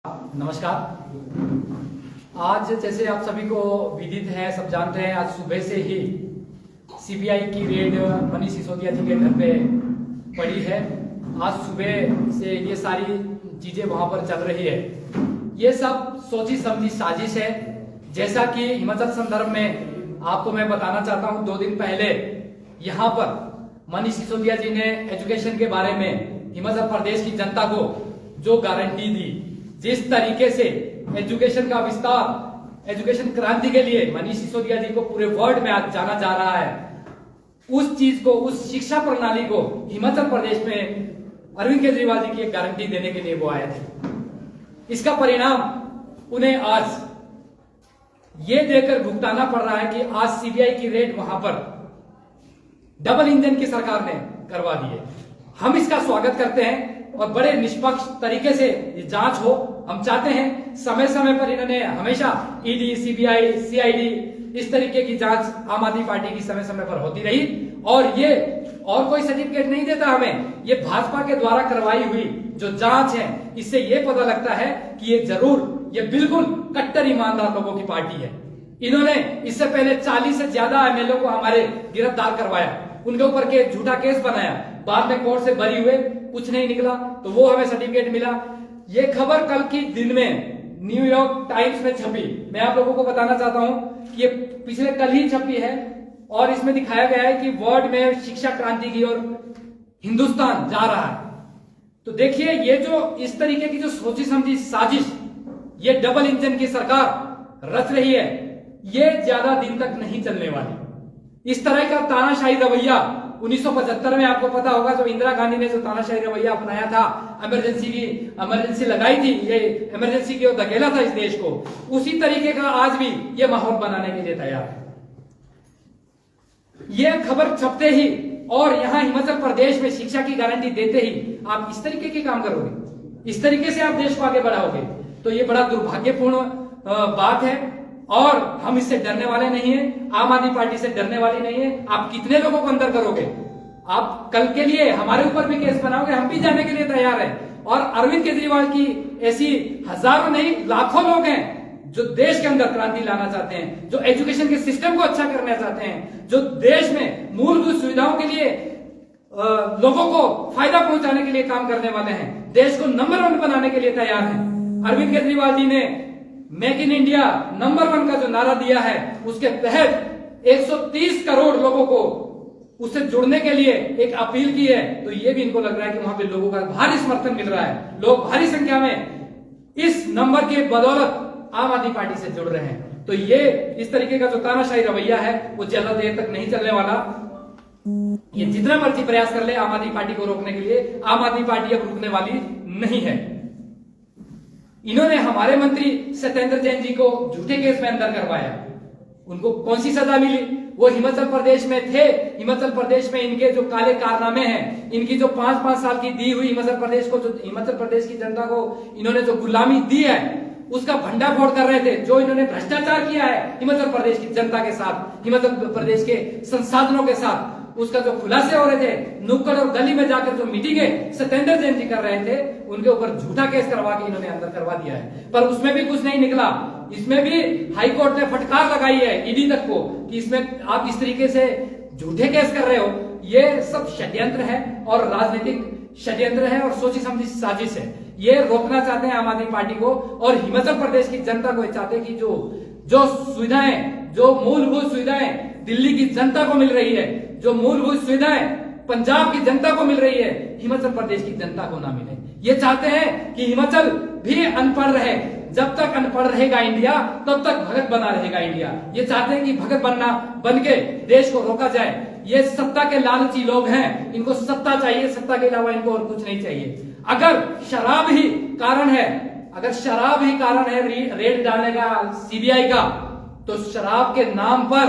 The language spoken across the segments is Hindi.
नमस्कार। आज जैसे आप सभी को विदित है, सब जानते हैं, आज सुबह से ही सीबीआई की रेड मनीष सिसोदिया जी के घर पे पड़ी है। आज सुबह से ये सारी चीजें वहां पर चल रही है। ये सब सोची समझी साजिश है। जैसा कि हिमाचल संदर्भ में आपको मैं बताना चाहता हूं, 2 दिन पहले यहाँ पर मनीष सिसोदिया जी ने एजुकेशन के बारे में हिमाचल प्रदेश की जनता को जो गारंटी दी, जिस तरीके से एजुकेशन का विस्तार, एजुकेशन क्रांति के लिए मनीष सिसोदिया जी को पूरे वर्ल्ड में आज जाना जा रहा है, उस चीज को, उस शिक्षा प्रणाली को हिमाचल प्रदेश में अरविंद केजरीवाल जी की एक गारंटी देने के लिए वो आए थे। इसका परिणाम उन्हें आज ये देकर भुगताना पड़ रहा है कि आज सीबीआई की रेड वहां पर डबल इंजन की सरकार ने करवा दी है। हम इसका स्वागत करते हैं और बड़े निष्पक्ष तरीके से ये जांच हो। हम चाहते हैं समय समय पर इन्होंने हमेशा ईडी, सीबीआई, सीआईडी इस तरीके की जांच आम आदमी पार्टी की समय समय पर होती रही। और ये और कोई सर्टिफिकेट नहीं देता हमें, ये भाजपा के द्वारा करवाई हुई जो जांच है, इससे ये पता लगता है कि ये जरूर, ये बिल्कुल कट्टर ईमानदार लोगों की पार्टी है। इन्होंने इससे पहले 40 से ज्यादा एमएलए को हमारे गिरफ्तार करवाया, उनके ऊपर के झूठा केस बनाया, बाद में कोर्ट से बरी हुए, कुछ नहीं निकला तो वो हमें सर्टिफिकेट मिला। ये खबर कल की दिन में न्यूयॉर्क टाइम्स में छपी। मैं आप लोगों को बताना चाहता हूं कि ये पिछले कल ही छपी है और इसमें दिखाया गया है कि वर्ल्ड में शिक्षा क्रांति की ओर हिंदुस्तान जा रहा है। तो देखिए, ये जो इस तरीके की जो सोची समझी साजिश ये डबल इंजन की सरकार रच रही है, ये ज्यादा दिन तक नहीं चलने वाली। इस तरह का तानाशाही रवैया 1975 में आपको पता होगा, जो इंदिरा गांधी ने जो तानाशाही रवैया अपनाया था, इमरजेंसी लगाई थी, ये इमरजेंसी की ओर धकेला था इस देश को, उसी तरीके का आज भी ये माहौल बनाने के लिए तैयार है। ये खबर छपते ही और यहां हिमाचल प्रदेश में शिक्षा की गारंटी देते ही आप इस तरीके के काम करोगे, इस तरीके से आप देश को आगे बढ़ाओगे, तो ये बड़ा दुर्भाग्यपूर्ण बात है। और हम इससे डरने वाले नहीं हैं, आम आदमी पार्टी से डरने वाली नहीं है। आप कितने लोगों को अंदर करोगे? आप कल के लिए हमारे ऊपर भी केस बनाओगे, हम भी जाने के लिए तैयार हैं। और अरविंद केजरीवाल की ऐसी हजारों नहीं लाखों लोग हैं जो देश के अंदर क्रांति लाना चाहते हैं, जो एजुकेशन के सिस्टम को अच्छा करना चाहते हैं, जो देश में मूलभूत सुविधाओं के लिए लोगों को फायदा पहुंचाने के लिए काम करने वाले हैं, देश को नंबर 1 बनाने के लिए तैयार हैं। अरविंद केजरीवाल जी ने मेक इन इंडिया नंबर 1 का जो नारा दिया है, उसके तहत 130 करोड़ लोगों को उससे जुड़ने के लिए एक अपील की है। तो ये भी इनको लग रहा है कि वहां पे लोगों का भारी समर्थन मिल रहा है, लोग भारी संख्या में इस नंबर की बदौलत आम आदमी पार्टी से जुड़ रहे हैं। तो ये इस तरीके का जो तानाशाही रवैया है वो ज्यादा देर तक नहीं चलने वाला। ये जितना मर्जी प्रयास कर ले आम आदमी पार्टी को रोकने के लिए, आम आदमी पार्टी अब रुकने वाली नहीं है। इन्होंने हमारे मंत्री सत्येंद्र जैन जी को झूठे केस में अंदर करवाया, उनको कौन सी सजा मिली? वो हिमाचल प्रदेश में थे, हिमाचल प्रदेश में इनके जो काले कारनामे हैं, इनकी जो 5-5 साल की दी हुई हिमाचल प्रदेश को, जो हिमाचल प्रदेश की जनता को इन्होंने जो गुलामी दी है, उसका भंडाफोड़ कर रहे थे। जो इन्होंने भ्रष्टाचार किया है हिमाचल प्रदेश की जनता के साथ, हिमाचल प्रदेश के संसाधनों के साथ, उसका जो खुलासे हो रहे थे, नुक्कड़ और गली में जाकर जो मीटिंगें सत्येंद्र जैन जी कर रहे थे, उनके ऊपर झूठा केस करवा के इन्होंने अंदर करवा दिया है। पर उसमें भी कुछ नहीं निकला। इसमें भी हाईकोर्ट ने फटकार लगाई है ईडी तक को कि इसमें आप इस तरीके से झूठे केस कर रहे हो, ये सब षड्यंत्र है और राजनीतिक षड्यंत्र है और सोची समझी साजिश है। ये रोकना चाहते हैं आम आदमी पार्टी को और हिमाचल प्रदेश की जनता को चाहते हैं कि जो सुविधाएं, जो मूलभूत सुविधाएं दिल्ली की जनता को मिल रही है, जो मूलभूत सुविधाएं पंजाब की जनता को मिल रही है, हिमाचल प्रदेश की जनता को ना मिले। ये चाहते हैं कि हिमाचल भी अनपढ़ रहे। जब तक अनपढ़ रहेगा इंडिया, तब तक भगत बना रहेगा इंडिया। ये चाहते हैं कि भगत बन के देश को रोका जाए। ये सत्ता के लालची लोग हैं, इनको सत्ता चाहिए, सत्ता के अलावा इनको और कुछ नहीं चाहिए। अगर शराब ही कारण है रेड डालने का सीबीआई का, तो शराब के नाम पर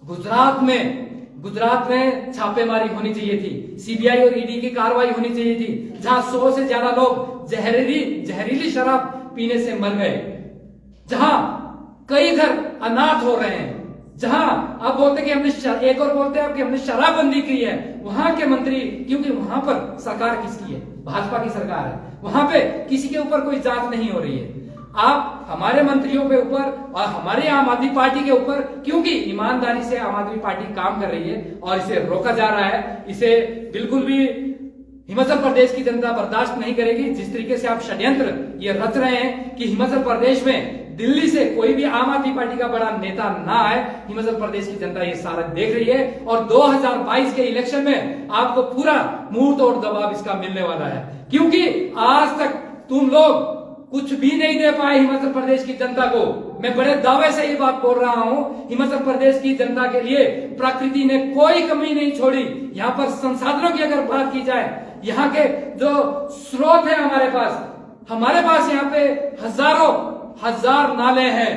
गुजरात में छापेमारी होनी चाहिए थी, सीबीआई और ईडी की कार्रवाई होनी चाहिए थी, जहां 100 से ज्यादा लोग जहरीली शराब पीने से मर गए, जहां कई घर अनाथ हो रहे हैं, जहां आप बोलते कि हमने एक और बोलते हैं कि हमने शराबबंदी की है, वहां के मंत्री, क्योंकि वहां पर सरकार किसकी है? भाजपा की सरकार है। वहां पे किसी के ऊपर कोई जांच नहीं हो रही है। आप हमारे मंत्रियों के ऊपर और हमारे आम आदमी पार्टी के ऊपर, क्योंकि ईमानदारी से आम आदमी पार्टी काम कर रही है और इसे रोका जा रहा है, इसे बिल्कुल भी हिमाचल प्रदेश की जनता बर्दाश्त नहीं करेगी। जिस तरीके से आप षड्यंत्र ये रच रहे हैं कि हिमाचल प्रदेश में दिल्ली से कोई भी आम आदमी पार्टी का बड़ा नेता ना आए, हिमाचल प्रदेश की जनता ये सारा देख रही है और 2022 के इलेक्शन में आपको पूरा मुंह तोड़ जवाब इसका मिलने वाला है। क्योंकि आज तक तुम लोग कुछ भी नहीं दे पाए हिमाचल प्रदेश की जनता को। मैं बड़े दावे से ये बात बोल रहा हूं, हिमाचल प्रदेश की जनता के लिए प्रकृति ने कोई कमी नहीं छोड़ी। यहाँ पर संसाधनों की अगर बात की जाए, यहाँ के जो स्रोत है हमारे पास यहाँ पे हजारों हजार नाले हैं,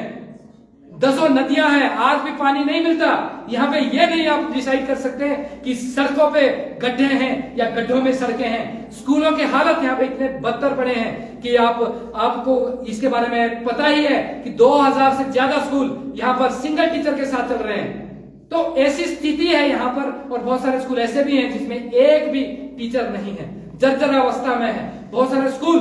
दसों नदियां हैं, आज भी पानी नहीं मिलता। यहाँ पे ये नहीं आप डिसाइड कर सकते कि सड़कों पे गड्ढे हैं या गड्ढों में सड़कें हैं। स्कूलों के हालत यहाँ पे इतने बदतर पड़े हैं कि आपको इसके बारे में पता ही है कि 2000 से ज्यादा स्कूल यहाँ पर सिंगल टीचर के साथ चल रहे हैं। तो ऐसी स्थिति है यहाँ पर, और बहुत सारे स्कूल ऐसे भी हैं जिसमें एक भी टीचर नहीं है, जर्जर अवस्था में है। बहुत सारे स्कूल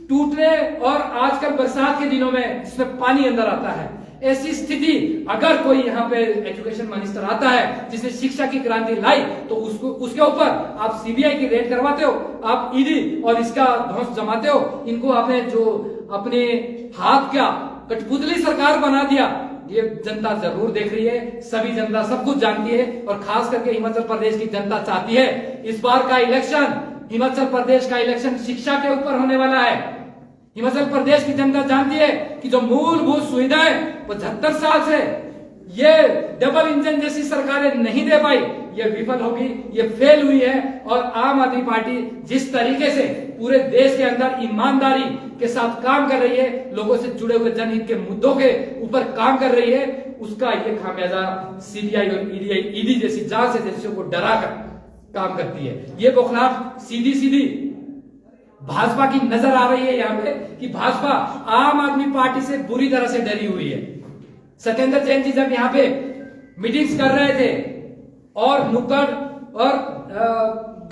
टूटने और आजकल बरसात के दिनों में जिसमें पानी अंदर आता है, ऐसी स्थिति अगर कोई यहाँ पे एजुकेशन मिनिस्टर आता है जिसने शिक्षा की क्रांति लाई, तो उसके ऊपर आप सीबीआई की रेड करवाते हो, आप ईडी और इसका ध्वंस जमाते हो। इनको आपने जो अपने हाथ का कठपुतली सरकार बना दिया, ये जनता जरूर देख रही है, सभी जनता सब कुछ जानती है और खास करके हिमाचल प्रदेश की जनता चाहती है इस बार का इलेक्शन, हिमाचल प्रदेश का इलेक्शन शिक्षा के ऊपर होने वाला है। हिमाचल प्रदेश की जनता जानती है कि जो मूलभूत सुविधाएं 75 साल से ये डबल इंजन जैसी सरकारें नहीं दे पाई, ये विफल होगी, ये फेल हुई है। और आम आदमी पार्टी जिस तरीके से पूरे देश के अंदर ईमानदारी के साथ काम कर रही है, लोगों से जुड़े हुए जनहित के मुद्दों के ऊपर काम कर रही है, उसका ये खामियाजा सीबीआई और ईडी जैसी जांच एजेंसियों को डरा कर काम करती है। ये बौखलाहट सीधी सीधी भाजपा की नजर आ रही है यहाँ पे कि भाजपा आम आदमी पार्टी से बुरी तरह से डरी हुई है। सत्येंद्र जैन जी जब यहाँ पे मीटिंग्स कर रहे थे और नुक्कड़ और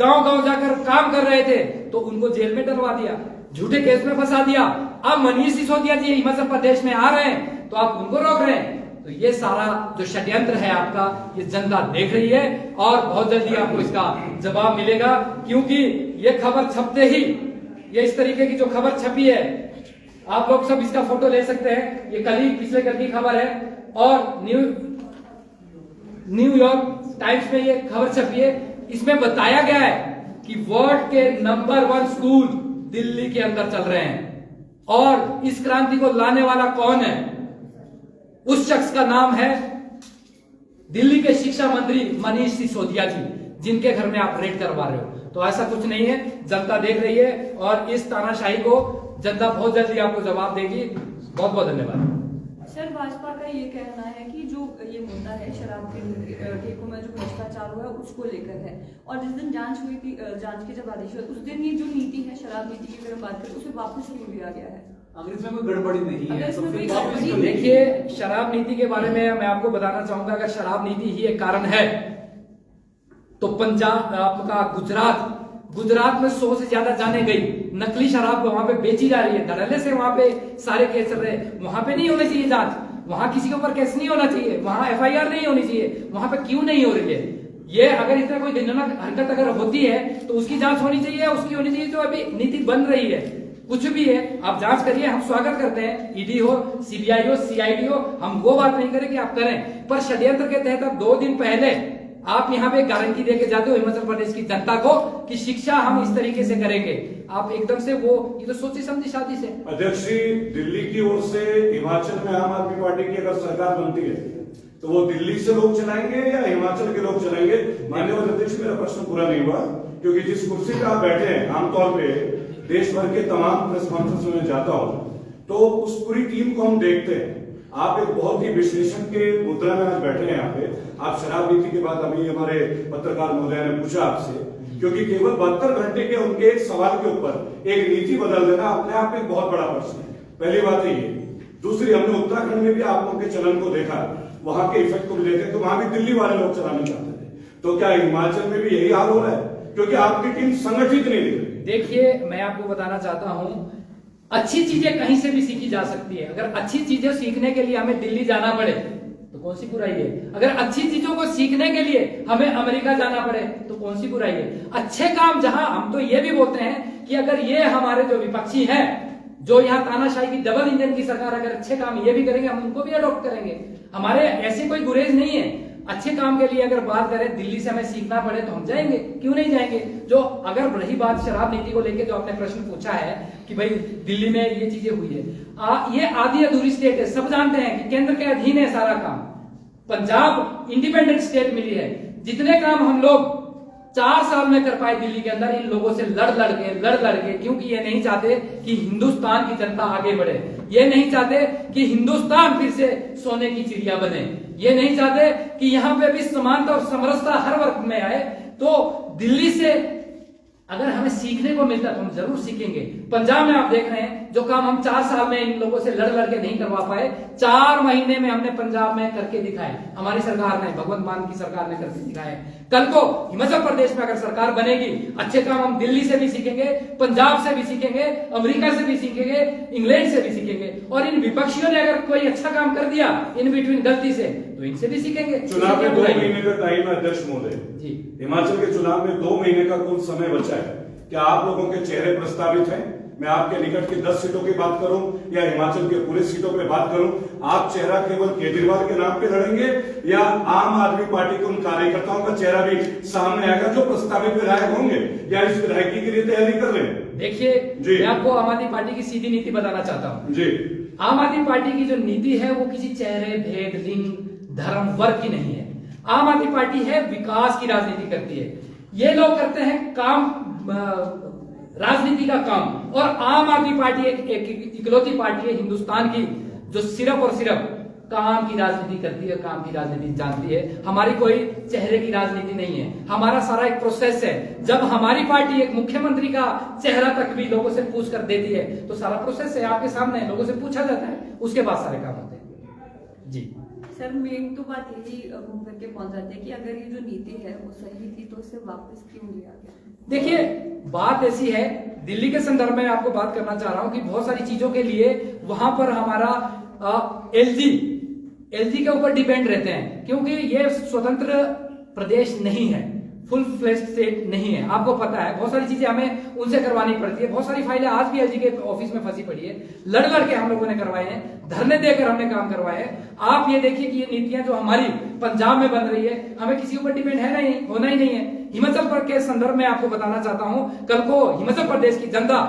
गांव गांव जाकर काम कर रहे थे, तो उनको जेल में डलवा दिया, झूठे केस में फंसा दिया। अब मनीष सिसोदिया जी हिमाचल प्रदेश में आ रहे हैं तो आप उनको रोक रहे हैं। तो ये सारा जो षड्यंत्र है आपका, ये जनता देख रही है और बहुत जल्दी आपको इसका जवाब मिलेगा। क्योंकि ये खबर छपते ही, ये इस तरीके की जो खबर छपी है, आप लोग सब इसका फोटो ले सकते हैं, ये पिछले कल की खबर है और न्यूयॉर्क टाइम्स में ये खबर छपी है। इसमें बताया गया है कि वर्ल्ड के नंबर 1 स्कूल दिल्ली के अंदर चल रहे हैं और इस क्रांति को लाने वाला कौन है? उस शख्स का नाम है दिल्ली के शिक्षा मंत्री मनीष सिसोदिया जी, जिनके घर में आप रेड करवा रहे हो। तो ऐसा कुछ नहीं है, जनता देख रही है और इस तानाशाही को जनता बहुत जल्दी आपको जवाब देगी। बहुत बहुत धन्यवाद। सर, भाजपा का ये कहना है कि जो ये मुद्दा है शराब के ठेकों में जो भ्रष्टाचार हुआ है उसको लेकर है, और जिस दिन जांच हुई थी, जांच के जब आदेश हुआ उस दिन ये जो नीति है शराब नीति की अगर हम बात करें उसे वापस ले लिया गया है। अगर इसमें कोई गड़बड़ी नहीं है तो फिर वापस देखिए, शराब नीति के बारे में मैं आपको बताना चाहूंगा, अगर शराब नीति ही एक कारण है तो पंजाब आपका गुजरात में 100 से ज्यादा जाने गई, नकली शराब वहां पे बेची जा रही है, धड़ल्ले से वहां पे सारे केस चल रहे हैं। वहां पे नहीं होनी चाहिए जांच, वहां किसी के ऊपर केस नहीं होना चाहिए, वहां एफआईआर नहीं होनी चाहिए, वहां पे क्यों नहीं हो रही है? ये अगर इतना कोई दंडनीय हरकत अगर होती है तो उसकी जांच होनी चाहिए, उसकी होनी चाहिए। जो अभी नीति बन रही है, कुछ भी है, आप जांच करिए, हम स्वागत करते हैं। ईडी हो, सीबीआई हो, सीआईडी हो, हम वो बात नहीं करें कि आप करें, पर षड्यंत्र के तहत अब 2 दिन पहले आप यहाँ पे गारंटी देके जाते हो हिमाचल प्रदेश की जनता को कि शिक्षा हम इस तरीके से करेंगे। आप एकदम से ये तो सोची समझी शादी से। अध्यक्ष जी, दिल्ली की ओर से हिमाचल में आम आदमी पार्टी की अगर सरकार बनती है तो वो दिल्ली से लोग चलाएंगे या हिमाचल के लोग चलाएंगे? माननीय अध्यक्ष, मेरा प्रश्न पूरा नहीं हुआ, क्योंकि जिस कुर्सी पे आप बैठे हैं, आमतौर पे देश भर के तमाम प्रेस कॉन्फ्रेंस में जाता हूं तो उस पूरी टीम को हम देखते हैं। आप एक बहुत ही विश्लेषण के मुद्रा में आज बैठे हैं यहाँ पे। आप शराब नीति के बाद अभी हमारे पत्रकार महोदय ने पूछा आपसे, क्योंकि केवल 72 घंटे के उनके एक सवाल के ऊपर एक नीति बदल देना अपने आप में एक बहुत बड़ा प्रश्न है। पहली बात है ये। दूसरी, हमने उत्तराखंड में भी आप लोगों के चलन को देखा, वहां के इफेक्ट को भी देखे, तो वहां भी दिल्ली वाले लोग चलाना चाहते थे। तो क्या हिमाचल में भी यही हाल हो रहा है? क्योंकि आपकी टीम संगठित नहीं दिख रही। देखिए, मैं आपको बताना चाहता हूं, अच्छी चीजें कहीं से भी सीखी जा सकती है। अगर अच्छी चीजें सीखने के लिए हमें दिल्ली जाना पड़े तो कौन सी बुराई है? अगर अच्छी चीजों को सीखने के लिए हमें अमेरिका जाना पड़े तो कौन सी बुराई है? अच्छे काम जहां, हम तो ये भी बोलते हैं कि अगर ये हमारे जो विपक्षी हैं, जो यहाँ तानाशाही की डबल इंजन की सरकार, अगर अच्छे काम ये भी करेंगे हम उनको भी अडॉप्ट करेंगे। हमारे ऐसी कोई गुरेज नहीं है। अच्छे काम के लिए अगर बात करें, दिल्ली से हमें सीखना पड़े तो हम जाएंगे, क्यों नहीं जाएंगे? जो अगर रही बात शराब नीति को लेकर जो आपने प्रश्न पूछा है कि भाई दिल्ली में ये चीजें हुई है, ये आधी अधूरी स्टेट है। सब जानते हैं कि केंद्र के अधीन है सारा काम। पंजाब इंडिपेंडेंट स्टेट मिली है। जितने काम हम लोग 4 साल में कर पाए दिल्ली के अंदर, इन लोगों से लड़ लड़के, क्योंकि ये नहीं चाहते कि हिंदुस्तान की जनता आगे बढ़े। ये नहीं चाहते कि हिंदुस्तान फिर से सोने की चिड़िया बने। ये नहीं चाहते कि यहां पे भी समानता और समरसता हर वर्ग में आए। तो दिल्ली से अगर हमें सीखने को मिलता तो हम जरूर सीखेंगे। पंजाब में आप देख रहे हैं जो काम हम 4 साल में इन लोगों से लड़ के नहीं करवा पाए, 4 महीने में हमने पंजाब में करके दिखाए। हमारी सरकार ने, भगवंत मान की सरकार ने करके दिखाए। कल को हिमाचल प्रदेश में अगर सरकार बनेगी, अच्छे काम हम दिल्ली से भी सीखेंगे, पंजाब से भी सीखेंगे, अमेरिका से भी सीखेंगे, इंग्लैंड से भी सीखेंगे। और इन विपक्षियों ने अगर कोई अच्छा काम कर दिया इन बिटवीन गलती से, तो इनसे भी सीखेंगे। चुनाव में 2 महीने का टाइम है अध्यक्ष महोदय जी। हिमाचल के चुनाव में 2 महीने का कुल समय बचा है। क्या आप लोगों के चेहरे प्रस्तावित हैं? मैं आपके निकट की 10 सीटों की बात करूं या हिमाचल के पूरे सीटों पे बात करूं, आप चेहरा केवल केजरीवाल के नाम पे लड़ेंगे या आम आदमी पार्टी के उन कार्यकर्ताओं का चेहरा भी सामने आएगा जो प्रस्तावित विधायक होंगे, या इस विधायकी के लिए तैयारी कर रहे हैं? देखिए, मैं आपको आम आदमी पार्टी की सीधी नीति बताना चाहता हूं जी। आम आदमी पार्टी की जो नीति है वो किसी चेहरे, भेद, लिंग, धर्म, वर्ग की नहीं है। आम आदमी पार्टी है विकास की राजनीति करती है। ये लोग करते हैं काम, राजनीति का काम। और आम आदमी पार्टी एक इकलौती पार्टी है हिंदुस्तान की जो सिर्फ और सिर्फ काम की राजनीति करती है, काम की राजनीति जानती है। हमारी कोई चेहरे की राजनीति नहीं है। हमारा सारा एक प्रोसेस है। जब हमारी पार्टी एक मुख्यमंत्री का चेहरा तक भी लोगों से पूछ कर देती है तो सारा प्रोसेस है आपके सामने, लोगों से पूछा जाता है, उसके बाद सारे काम होते हैं। जी सर, मेन तो बात यही घूम करके पहुंच जाती है कि अगर ये जो नीति है वो सही थी तो उसे वापस क्यों लिया गया? देखिए, बात ऐसी है, दिल्ली के संदर्भ में आपको बात करना चाह रहा हूं कि बहुत सारी चीजों के लिए वहां पर हमारा एलजी के ऊपर डिपेंड रहते हैं, क्योंकि ये स्वतंत्र प्रदेश नहीं है, फुल फ्लेश्ड स्टेट नहीं है। आपको पता है बहुत सारी चीजें हमें उनसे करवानी पड़ती है। बहुत सारी फाइलें आज भी एलजी के ऑफिस में फंसी पड़ी है। लड़ के हम लोगों ने करवाए हैं, धरने देकर हमने काम करवाए हैं। आप ये देखिए कि ये नीतियां जो हमारी पंजाब में बन रही है, हमें किसी ऊपर डिपेंड है नहीं, होना ही नहीं है। हिमाचल प्रदेश के संदर्भ में आपको बताना चाहता हूं, कल को हिमाचल प्रदेश की जनता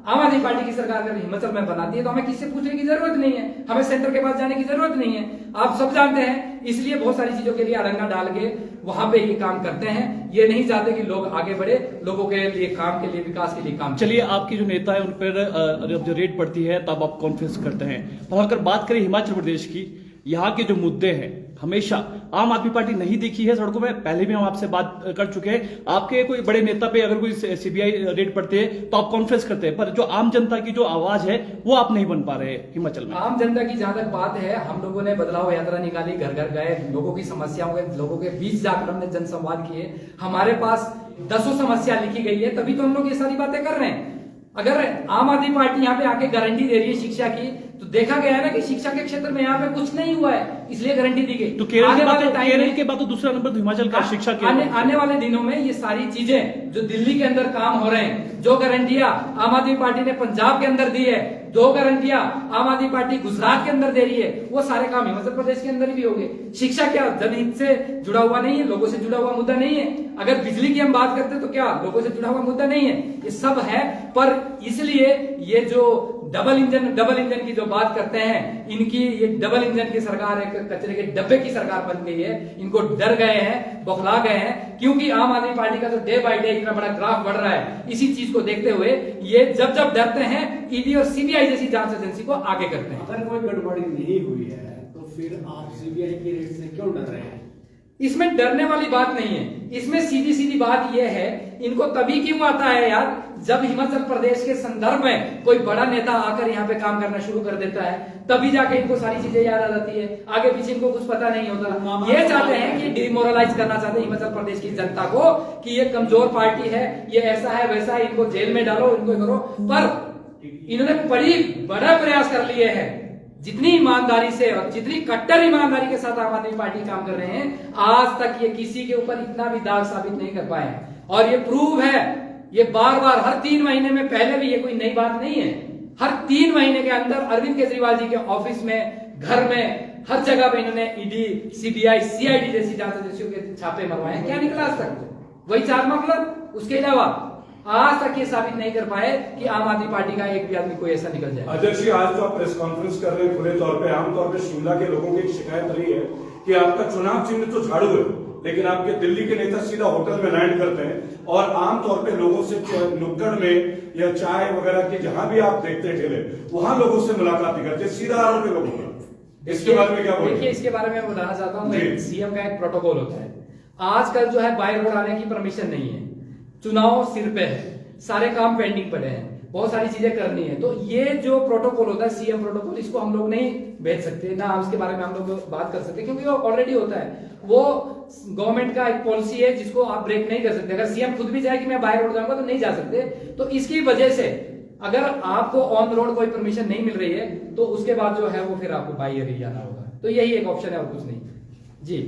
आम आदमी पार्टी की सरकार अगर हिमाचल में बनाती है तो हमें किससे पूछने की जरूरत नहीं है, हमें सेंटर के पास जाने की जरूरत नहीं है। आप सब जानते हैं, इसलिए बहुत सारी चीजों के लिए अरंगा डाल के वहां पे ये काम करते हैं। ये नहीं चाहते कि लोग आगे बढ़े, लोगों के लिए काम के लिए, विकास के लिए काम। चलिए, आपकी जो नेता है उन पर जब जो रेड पड़ती है तब आप कॉन्फ्रेंस करते हैं। और अगर बात करें हिमाचल प्रदेश की, यहाँ के जो मुद्दे हैं हमेशा आम आदमी पार्टी नहीं देखी है सड़कों में। पहले भी हम आपसे बात कर चुके हैं, आपके कोई बड़े नेता पे अगर कोई सीबीआई रेड पड़ते है तो आप कॉन्फ्रेंस करते हैं, पर जो आम जनता की जो आवाज है वो आप नहीं बन पा रहे हैं हिमाचल में। आम जनता की जहां तक बात है, हम लोगों ने बदलाव यात्रा निकाली, घर घर गए, लोगों की समस्याओं के, लोगों के बीच जाकर हमने जनसंवाद किए। हमारे पास 10 समस्या लिखी गई है, तभी तो हम लोग ये सारी बातें कर रहे हैं। अगर आम आदमी पार्टी यहाँ पे आके गारंटी दे रही है शिक्षा की, तो देखा गया है ना कि शिक्षा के क्षेत्र में यहाँ पे कुछ नहीं हुआ है, इसलिए गारंटी दी गई। तो केरल के बाद तो दूसरा नंबर तो हिमाचल का शिक्षा के आने वाले दिनों में ये सारी चीजें जो दिल्ली के अंदर काम हो रहे हैं, जो गारंटियां आम आदमी पार्टी ने पंजाब के अंदर दी है, 2 गारंटियां आम आदमी पार्टी गुजरात के अंदर दे रही है, वो सारे काम हिमाचल प्रदेश के अंदर भी होंगे। शिक्षा क्या जनहित से जुड़ा हुआ नहीं है, लोगों से जुड़ा हुआ मुद्दा नहीं है। अगर बिजली की हम बात करते तो क्या लोगों से जुड़ा हुआ मुद्दा नहीं है? ये सब है। पर इसलिए ये जो डबल इंजन की जो बात करते हैं, इनकी ये डबल इंजन की सरकार एक कचरे के डब्बे की सरकार बन गई है। इनको डर गए हैं, बौखला गए हैं, क्योंकि आम आदमी पार्टी का जो डे बाय डे इतना बड़ा ग्राफ बढ़ रहा है, इसी चीज को देखते हुए ये जब डरते हैं, ईडी और सीबीआई जैसी जांच एजेंसी को आगे करते हैं। अगर कोई गड़बड़ी नहीं हुई है तो फिर आप सीबीआई की रेड से क्यों डर रहे हैं? इसमें डरने वाली बात नहीं है। इसमें सीधी सीधी बात यह है, इनको तभी क्यों आता है यार, जब हिमाचल प्रदेश के संदर्भ में कोई बड़ा नेता आकर यहाँ पे काम करना शुरू कर देता है, तभी जाके इनको सारी चीजें याद आ जाती है। आगे पीछे इनको कुछ पता नहीं होता। ये चाहते हैं कि डिमोरलाइज करना चाहते हैं हिमाचल प्रदेश की जनता को कि ये कमजोर पार्टी है, ये ऐसा है वैसा है, इनको जेल में डालो, इनको करो। पर इन्होंने बड़ा प्रयास कर लिए हैं। जितनी ईमानदारी से और जितनी कट्टर ईमानदारी के साथ आम आदमी पार्टी काम कर रहे हैं, आज तक ये किसी के ऊपर इतना भी दाग साबित नहीं कर पाए हैं। और ये प्रूव है, ये बार बार हर 3 महीने में, पहले भी ये कोई नई बात नहीं है, हर 3 महीने के अंदर अरविंद केजरीवाल जी के ऑफिस में, घर में, हर जगह पे इन्होंने ईडी, सीबीआई, सीआईडी जैसी जांच एजेंसियों के छापे मरवाए। क्या निकला आज तक? वही 4 मतलब। उसके अलावा आज तक ये साबित नहीं कर पाए कि आम आदमी पार्टी का एक भी आदमी कोई ऐसा निकल जाए। अध्यक्ष जी, आज तो आप प्रेस कॉन्फ्रेंस कर रहे हैं खुले तौर पे। आमतौर पे शिमला के लोगों की एक शिकायत रही है कि आपका चुनाव चिन्ह तो झाड़ू है, लेकिन आपके दिल्ली के नेता सीधा होटल में लैंड करते हैं और आमतौर पे लोगों से नुक्कड़ में या चाय वगैरह की जहां भी आप देखते हैं ठेले, वहां लोगों से मुलाकात नहीं करते, सीधा आरोप है लोगों का। इसके बारे में क्या बोलेंगे? देखिए, इसके बारे में मैं बताना चाहता हूँ, सीएम का एक प्रोटोकॉल होता है। आजकल जो है बाय रोड आने की परमिशन नहीं है, चुनाव सिर पे है, सारे काम पेंडिंग पड़े हैं, बहुत सारी चीजें करनी है। तो ये जो प्रोटोकॉल होता है, सीएम प्रोटोकॉल, इसको हम लोग नहीं भेज सकते, ना उसके बारे में हम लोग बात कर सकते, क्योंकि वो ऑलरेडी होता है। वो गवर्नमेंट का एक पॉलिसी है जिसको आप ब्रेक नहीं कर सकते। अगर सीएम खुद भी जाए कि मैं बाय रोड जाऊंगा तो नहीं जा सकते। तो इसकी वजह से अगर आपको ऑन रोड कोई परमिशन नहीं मिल रही है तो उसके बाद जो है वो फिर आपको बाय एरिया जाना होगा। तो यही एक ऑप्शन है और कुछ नहीं। जी।